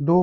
2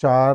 4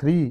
3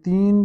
3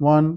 1,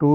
2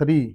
3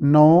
9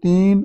3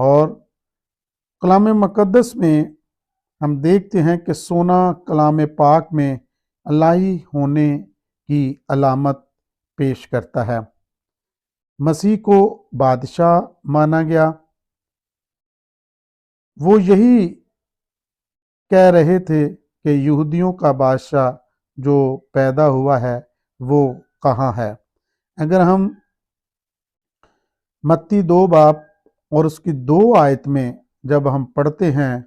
اور کلام مقدس میں ہم دیکھتے ہیں کہ سونا کلام پاک میں الہی ہونے کی علامت پیش کرتا ہے۔ مسیح کو بادشاہ مانا گیا۔ وہ یہی کہہ رہے تھے کہ یہودیوں کا بادشاہ جو پیدا ہوا ہے وہ کہاں ہے۔ اگر ہم متی 2 باب اور اس کی 2 آیت میں جب ہم پڑھتے ہیں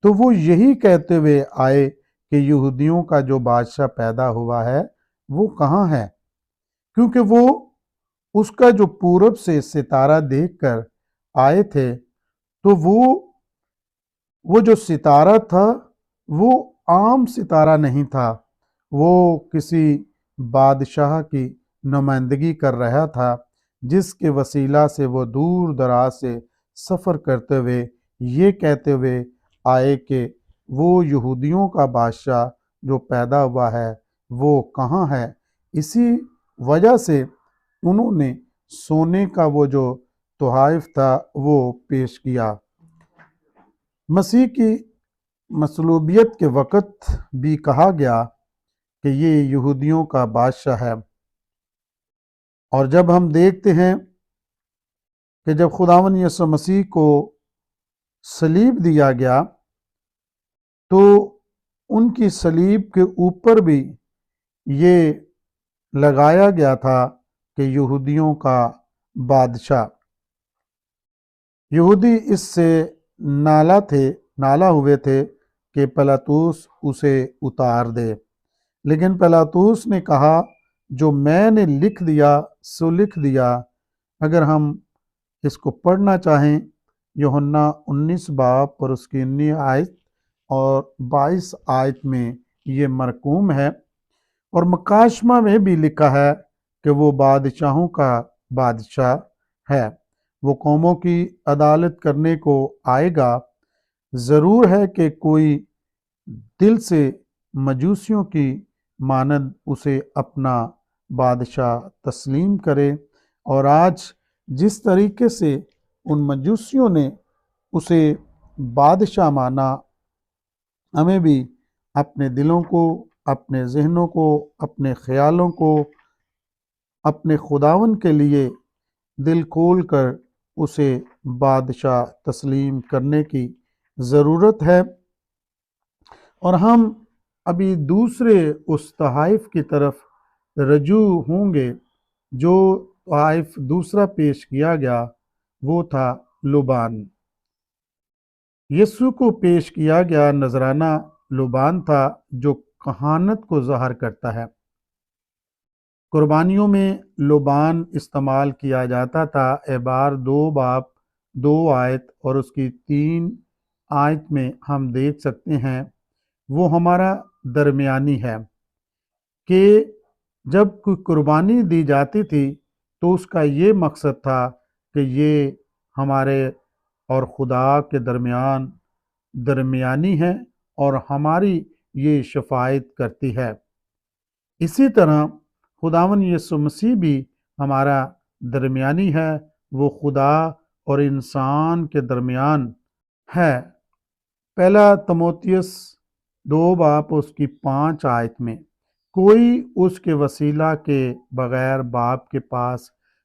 تو وہ یہی کہتے ہوئے آئے کہ یہودیوں کا جو بادشاہ پیدا ہوا ہے وہ کہاں ہے، کیونکہ وہ اس کا جو پورب سے ستارہ دیکھ کر آئے تھے تو وہ جو ستارہ تھا وہ عام ستارہ نہیں تھا، وہ کسی بادشاہ کی نمائندگی کر رہا تھا، جس کے وسیلہ سے وہ دور دراز سے سفر کرتے ہوئے یہ کہتے ہوئے آئے کہ وہ یہودیوں کا بادشاہ جو پیدا ہوا ہے وہ کہاں ہے۔ اسی وجہ سے انہوں نے سونے کا وہ جو تحائف تھا وہ پیش کیا۔ مسیح کی مصلوبیت کے وقت بھی کہا گیا کہ یہ یہودیوں کا بادشاہ ہے، اور جب ہم دیکھتے ہیں کہ جب خداوند یسوع مسیح کو صلیب دیا گیا تو ان کی صلیب کے اوپر بھی یہ لگایا گیا تھا کہ یہودیوں کا بادشاہ۔ یہودی اس سے نالا ہوئے تھے کہ پلاطوس اسے اتار دے، لیکن پلاطوس نے کہا جو میں نے لکھ دیا سو لکھ دیا۔ اگر ہم اس کو پڑھنا چاہیں یوحنا 19 باب اور اس کی 19 آیت اور 22 آیت میں یہ مرقوم ہے، اور مکاشمہ میں بھی لکھا ہے کہ وہ بادشاہوں کا بادشاہ ہے، وہ قوموں کی عدالت کرنے کو آئے گا۔ ضرور ہے کہ کوئی دل سے مجوسیوں کی مانند اسے اپنا بادشاہ تسلیم کرے، اور آج جس طریقے سے ان مجوسیوں نے اسے بادشاہ مانا، ہمیں بھی اپنے دلوں کو، اپنے ذہنوں کو، اپنے خیالوں کو اپنے خداوند کے لیے دل کھول کر اسے بادشاہ تسلیم کرنے کی ضرورت ہے۔ اور ہم ابھی دوسرے اس تحائف کی طرف رجوع ہوں گے۔ جو تحائف دوسرا پیش کیا گیا وہ تھا لبان۔ یسوع کو پیش کیا گیا نذرانہ لبان تھا جو کہانت کو ظاہر کرتا ہے۔ قربانیوں میں لبان استعمال کیا جاتا تھا۔ اعبار 2 باب 2 آیت اور اس کی 3 آیت میں ہم دیکھ سکتے ہیں وہ ہمارا درمیانی ہے کہ جب کوئی قربانی دی جاتی تھی تو اس کا یہ مقصد تھا کہ یہ ہمارے اور خدا کے درمیانی ہے اور ہماری یہ شفاعت کرتی ہے۔ اسی طرح خداوند یسوع مسیح بھی ہمارا درمیانی ہے، وہ خدا اور انسان کے درمیان ہے۔ پہلا تموتیس 2 باب اس کی 5 آیت میں کوئی اس کے وسیلہ کے بغیر باپ کے پاس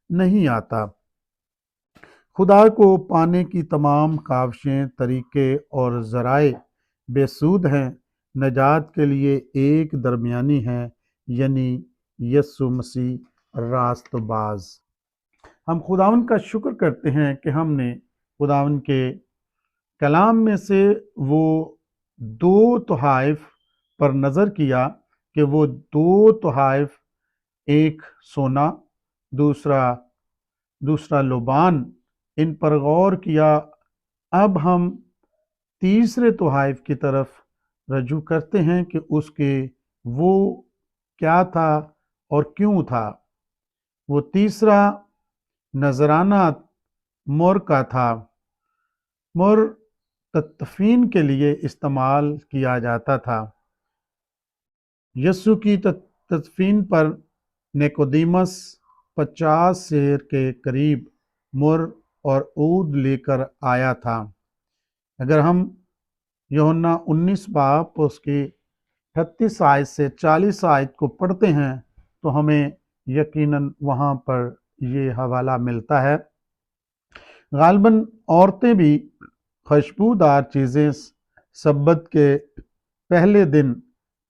نہیں آتا۔ خدا کو پانے کی تمام کاوشیں، طریقے اور ذرائع بے سود ہیں۔ نجات کے لیے ایک درمیانی ہے، یعنی یسوع مسیح راست باز۔ ہم خداوند کا شکر کرتے ہیں کہ ہم نے خداوند کے کلام میں سے وہ 2 تحائف پر نظر کیا کہ وہ 2 تحائف، ایک سونا، دوسرا لبان، ان پر غور کیا۔ اب ہم تیسرے تحائف کی طرف رجوع کرتے ہیں کہ اس کے وہ کیا تھا اور کیوں تھا۔ وہ تیسرا نذرانہ مر کا تھا۔ مر تدفین کے لیے استعمال کیا جاتا تھا۔ یسوع کی تدفین پر نیکودیمس 50 سیر کے قریب مر اور عود لے کر آیا تھا۔ اگر ہم یوحنا 19 باب اس کی 38 آیت سے 40 آیت کو پڑھتے ہیں تو ہمیں یقیناً وہاں پر یہ حوالہ ملتا ہے۔ غالباً عورتیں بھی خوشبودار چیزیں سبت کے پہلے دن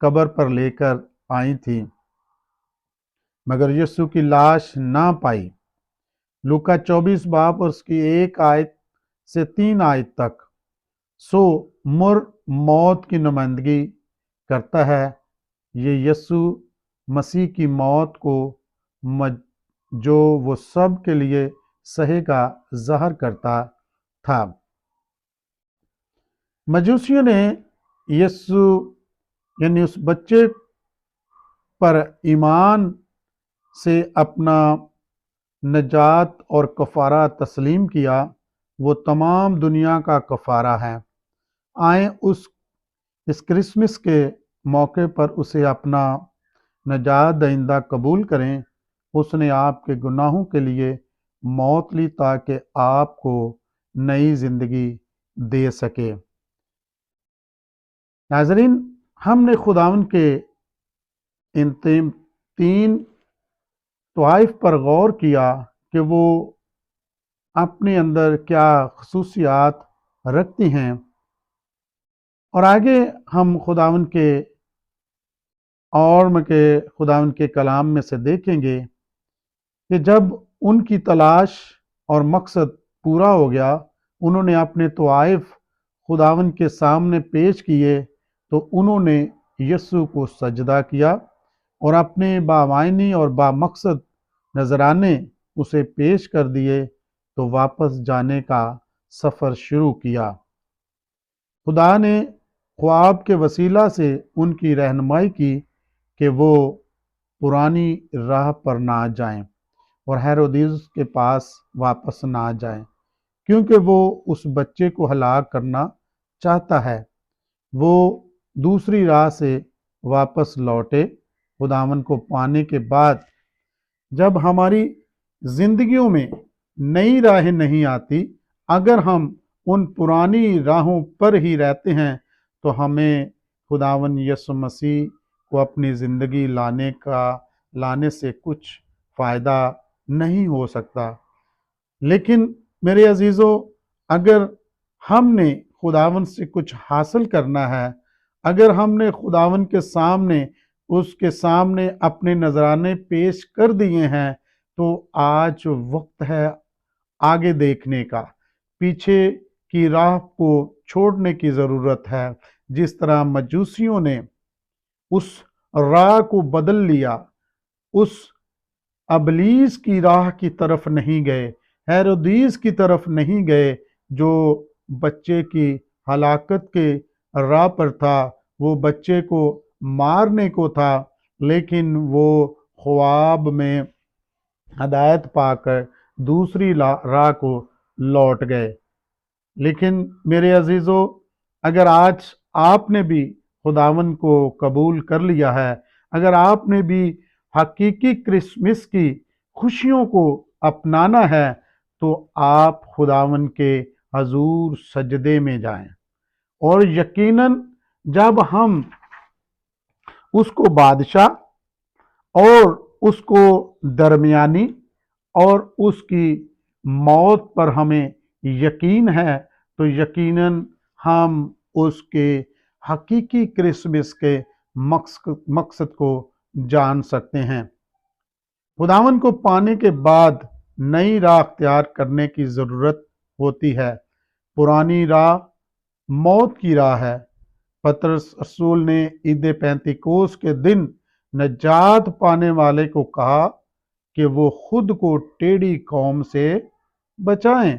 قبر پر لے کر آئی تھیں، مگر یسوع کی لاش نہ پائی۔ لوکا 24 باب اس کی 1 آیت سے 3 آیت تک سو مر موت کی نمائندگی کرتا ہے۔ یہ یسوع مسیح کی موت کو جو وہ سب کے لیے سہے کا ظاہر کرتا تھا۔ مجوسیوں نے یسوع یعنی اس بچے پر ایمان سے اپنا نجات اور کفارہ تسلیم کیا۔ وہ تمام دنیا کا کفارہ ہے۔ آئیں اس کرسمس کے موقع پر اسے اپنا نجات دہندہ قبول کریں۔ اس نے آپ کے گناہوں کے لیے موت لی تاکہ آپ کو نئی زندگی دے سکے۔ ناظرین، ہم نے خداوند کے ان 3 طوائف پر غور کیا کہ وہ اپنے اندر کیا خصوصیات رکھتی ہیں، اور آگے ہم خداوند کے کلام میں سے دیکھیں گے کہ جب ان کی تلاش اور مقصد پورا ہو گیا، انہوں نے اپنے طوائف خداوند کے سامنے پیش کیے تو انہوں نے یسوع کو سجدہ کیا اور اپنے بامعنی اور بامقصد نذرانے اسے پیش کر دیے تو واپس جانے کا سفر شروع کیا۔ خدا نے خواب کے وسیلہ سے ان کی رہنمائی کی کہ وہ پرانی راہ پر نہ جائیں اور ہیرودیس کے پاس واپس نہ جائیں، کیونکہ وہ اس بچے کو ہلاک کرنا چاہتا ہے۔ وہ دوسری راہ سے واپس لوٹے۔ خداوند کو پانے کے بعد جب ہماری زندگیوں میں نئی راہیں نہیں آتی، اگر ہم ان پرانی راہوں پر ہی رہتے ہیں تو ہمیں خداوند یسوع مسیح کو اپنی زندگی لانے سے کچھ فائدہ نہیں ہو سکتا۔ لیکن میرے عزیزو، اگر ہم نے خداوند سے کچھ حاصل کرنا ہے، اگر ہم نے خداوند اس کے سامنے اپنے نذرانے پیش کر دیے ہیں تو آج وقت ہے آگے دیکھنے کا، پیچھے کی راہ کو چھوڑنے کی ضرورت ہے۔ جس طرح مجوسیوں نے اس راہ کو بدل لیا، اس ابلیس کی راہ کی طرف نہیں گئے، ہیرودیس کی طرف نہیں گئے جو بچے کی ہلاکت کے راہ پر تھا، وہ بچے کو مارنے کو تھا، لیکن وہ خواب میں ہدایت پا کر دوسری راہ کو لوٹ گئے۔ لیکن میرے عزیزو، اگر آج آپ نے بھی خداوند کو قبول کر لیا ہے، اگر آپ نے بھی حقیقی کرسمس کی خوشیوں کو اپنانا ہے تو آپ خداوند کے حضور سجدے میں جائیں، اور یقیناً جب ہم اس کو بادشاہ اور اس کو درمیانی اور اس کی موت پر ہمیں یقین ہے تو یقیناً ہم اس کے حقیقی کرسمس کے مقصد کو جان سکتے ہیں۔ خداوند کو پانے کے بعد نئی راہ اختیار کرنے کی ضرورت ہوتی ہے۔ پرانی راہ موت کی راہ ہے۔ پطرس رسول نے عید پینتیکوس کے دن نجات پانے والے کو کہا کہ وہ خود کو ٹیڑھی قوم سے بچائیں۔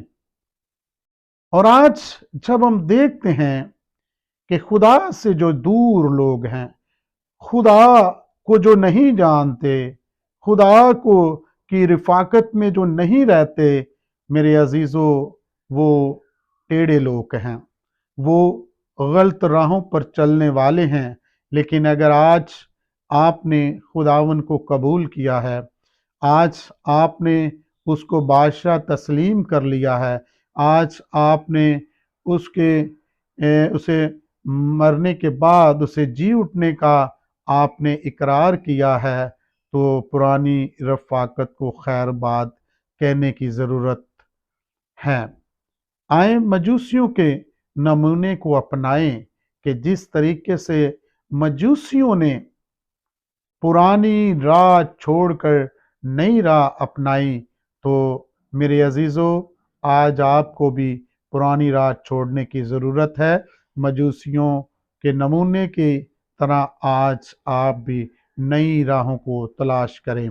اور آج جب ہم دیکھتے ہیں کہ خدا سے جو دور لوگ ہیں، خدا کو جو نہیں جانتے، خدا کی رفاقت میں جو نہیں رہتے، میرے عزیزو، وہ ٹیڑھے لوگ ہیں، وہ غلط راہوں پر چلنے والے ہیں۔ لیکن اگر آج آپ نے خداوند کو قبول کیا ہے، آج آپ نے اس کو بادشاہ تسلیم کر لیا ہے، آج آپ نے اسے مرنے کے بعد اسے جی اٹھنے کا آپ نے اقرار کیا ہے، تو پرانی رفاقت کو خیر بات کہنے کی ضرورت ہے۔ آئیں مجوسیوں کے نمونے کو اپنائیں کہ جس طریقے سے مجوسیوں نے پرانی راہ چھوڑ کر نئی راہ اپنائی، تو میرے عزیزو آج آپ کو بھی پرانی راہ چھوڑنے کی ضرورت ہے۔ مجوسیوں کے نمونے کی طرح آج آپ بھی نئی راہوں کو تلاش کریں۔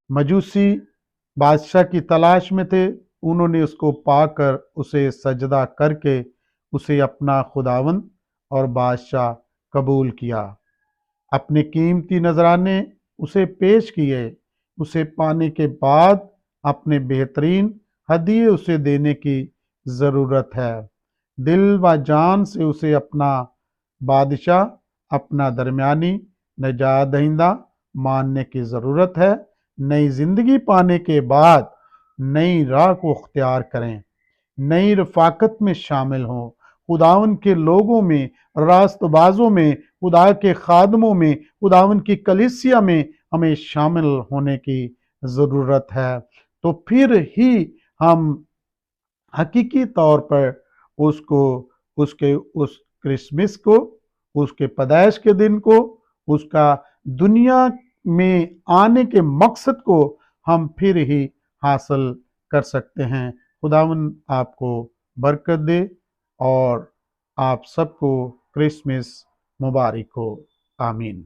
مجوسی بادشاہ کی تلاش میں تھے، انہوں نے اس کو پا کر اسے سجدہ کر کے اسے اپنا خداوند اور بادشاہ قبول کیا، اپنے قیمتی نذرانے اسے پیش کیے، اسے پانے کے بعد اپنے بہترین ہدیے اسے دینے کی ضرورت ہے۔ دل و جان سے اسے اپنا بادشاہ، اپنا درمیانی نجات دہندہ ماننے کی ضرورت ہے۔ نئی زندگی پانے کے بعد نئی راہ کو اختیار کریں، نئی رفاقت میں شامل ہوں، خداوند کے لوگوں میں، راست بازوں میں، خدا کے خادموں میں، خداوند کی کلیسیا میں ہمیں شامل ہونے کی ضرورت ہے۔ تو پھر ہی ہم حقیقی طور پر اس کرسمس کو، اس کے پیدائش کے دن کو، اس کا دنیا میں آنے کے مقصد کو ہم پھر ہی حاصل کر سکتے ہیں۔ خداوند آپ کو برکت دے اور آپ سب کو کرسمس مبارک ہو۔ آمین۔